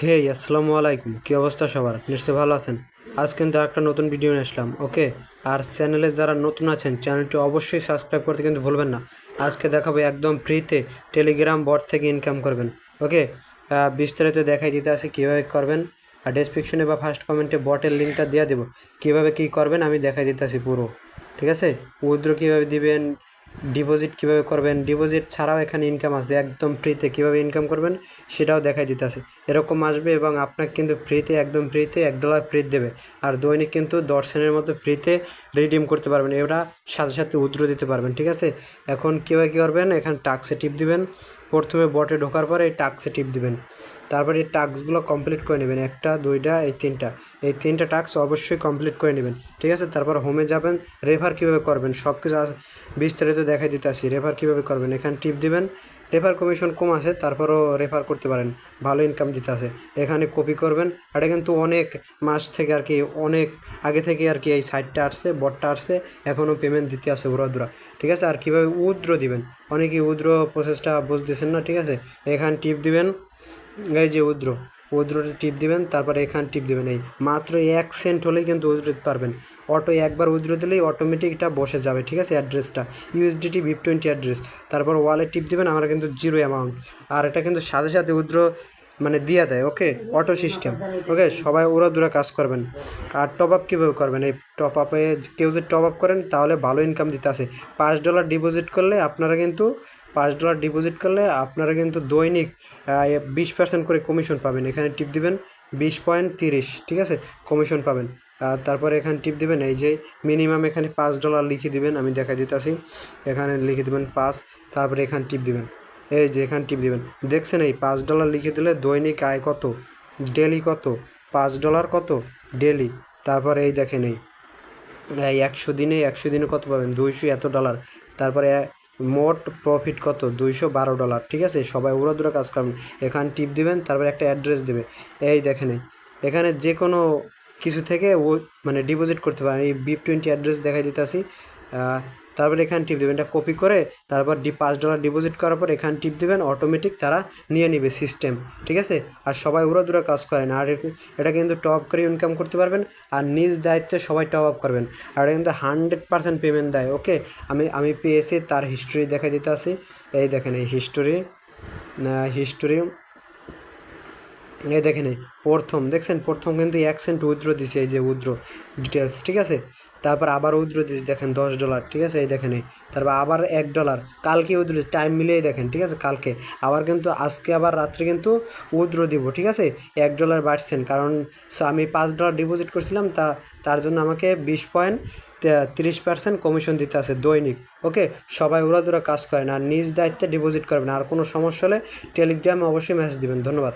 হে আসসালামু আলাইকুম, কী অবস্থা সবার? নিশ্চয়ই ভালো আছেন। আজ কিন্তু একটা নতুন ভিডিও নিয়ে আসলাম। ওকে, আর চ্যানেলে যারা নতুন আছেন চ্যানেলটি অবশ্যই সাবস্ক্রাইব করতে কিন্তু ভুলবেন না। আজকে দেখাবো একদম ফ্রিতে টেলিগ্রাম বট থেকে ইনকাম করবেন। ওকে, বিস্তারিত দেখাই দিতে আছে কীভাবে করবেন। আর ডেসক্রিপশনে বা ফার্স্ট কমেন্টে বটের লিঙ্কটা দিয়ে দেবো। কীভাবে কী করবেন আমি দেখাই দিতে আসি পুরো, ঠিক আছে? উইথড্র কীভাবে দিবেন, ডিপোজিট কীভাবে করবেন, ডিপোজিট ছাড়াও এখানে ইনকাম আছে একদম ফ্রিতে, কীভাবে ইনকাম করবেন সেটাও দেখাই দিতে আছে। এরকম আসবে এবং আপনাকে কিন্তু ফ্রিতে, একদম ফ্রিতে $1 ফ্রি দেবে। আর দৈনিক কিন্তু 10 সেন্টের মতো ফ্রিতে রিডিম করতে পারবেন। এরা সাথে সাথে উইথড্র দিতে পারবেন, ঠিক আছে? এখন কীভাবে কী করবেন, এখানে টাস্কে টিপ দিবেন। প্রথমে বটে ঢোকার পরে এই টাস্কে টিপ দিবেন। তারপরে এই টাস্কগুলো কমপ্লিট করে নেবেন, 1টা 2টা এই তিনটা টাস্ক অবশ্যই কমপ্লিট করে নেবেন, ঠিক আছে? তারপর হোমে যাবেন, রেফার কীভাবে করবেন সব কিছু বিস্তারিত দেখাই দিতে আসি। রেফার কীভাবে করবেন এখানে টিপ দিবেন। রেফার কমিশন কম আছে, তারপরও রেফার করতে পারেন, ভালো ইনকাম দিতে আছে। এখানে কপি করবেন। এটা কিন্তু অনেক মাস থেকে আর কি, অনেক আগে থেকে আর কি এই সাইটটা আসছে, বটটা আসছে, এখনও পেমেন্ট দিতে আছে উড়াদুরা, ঠিক আছে? আর কীভাবে উইথড্র দিবেন, অনেকেই উইথড্র প্রসেসটা বুঝতেছেন না, ঠিক আছে? এখানে টিপ দিবেন, এই যে উইথড্রোতে টিপ দিবেন। তারপরে এখানে টিপ দিবেন, এই মাত্র 1 সেন্ট হলেই কিন্তু উইথড্র দিতে পারবেন। একবার উইথড্র দিলেই অটোমেটিক এটা বসে যাবে, ঠিক আছে? অ্যাড্রেসটা USDT VIP20 অ্যাড্রেস। তারপর ওয়ালেট টিপ দিবেন, আমরা কিন্তু 0 অ্যামাউন্ট। আর এটা কিন্তু সাথে সাথে উইথড্র মানে দিয়ে দেয়। ওকে, অটো সিস্টেম। ওকে, সবাই দূরে কাজ করবেন। আর টপ আপ কীভাবে করবেন, এই টপ আপে কেউ যদি টপ আপ করেন তাহলে ভালো ইনকাম দিতে আসে। $5 ডিপোজিট করলে আপনারা কিন্তু $5 ডিপোজিট করলে আপনারা কিন্তু দৈনিক 20% করে কমিশন পাবেন। এখানে টিপ দিবেন 20.30, ঠিক আছে? কমিশন পাবেন। তারপরে এখানে টিপ দিবেন, এই যে মিনিমাম এখানে $5 লিখে দিবেন, আমি দেখা দিতেছি। এখানে লিখে দিবেন 5, তারপরে এখানে টিপ দিবেন, এই যে এখানে টিপ দিবেন। দেখছেন এই $5 লিখে দিলে দৈনিক আয় কত, ডেলি কত, $5 কত ডেলি। তারপরে এই দেখেন এই 100 দিনে কত পাবেন, 200 এত ডলার। তারপরে মোট প্রফিট কত, $212, ঠিক আছে? সবাই উড়াদুরা কাজ করবেন। এখানে টিপ দিবেন, তারপরে একটা অ্যাড্রেস দেবে, এই দেখেন এখানে যে কোনো কিছু থেকে মানে ডিপোজিট করতে পারেন। এই VIP20 অ্যাড্রেস দেখাই দিতেছি। তারপরে এখানে টিপ দেবেন, এটা কপি করে তারপর $5 ডিপোজিট করার পর এখানে টিপ দেবেন, অটোমেটিক তারা নিয়ে নেবে সিস্টেম, ঠিক আছে? আর সবাই উড়াদুরা কাজ করেন। আর এটা কিন্তু টপ আপ করে ইনকাম করতে পারবেন। আর নিজ দায়িত্বে সবাই টপ আপ করবেন। আর এটা কিন্তু 100% পেমেন্ট দেয়। ওকে, আমি পেয়েছি, তার হিস্টোরি দেখাই দিতে আসি। এই দেখেন এই হিস্টোরি, এই দেখেন এই দেখছেন প্রথম কিন্তু 1 সেন্ট উইথড্র দিছে, এই যে উইথড্র ডিটেলস, ঠিক আছে? তারপর আবার উইথড্র দিচ্ছে, দেখেন $10, ঠিক আছে? এই দেখেন তারপর আবার $1 কালকে উইথড্র, টাইম মিলিয়ে দেখেন, ঠিক আছে? কালকে আবার কিন্তু আজকে আবার রাত্রে কিন্তু উইথড্র দিব, ঠিক আছে? $1 বাড়ছেন, কারণ আমি $5 ডিপোজিট করছিলাম, তার জন্য আমাকে 20.30% কমিশন দিতে আছে দৈনিক। ওকে, সবাই উড়াদুরা কাজ করেন আর নিজ দায়িত্বে ডিপোজিট করবেন। আর কোনো সমস্যা হলে টেলিগ্রামে অবশ্যই মেসেজ দিবেন। ধন্যবাদ।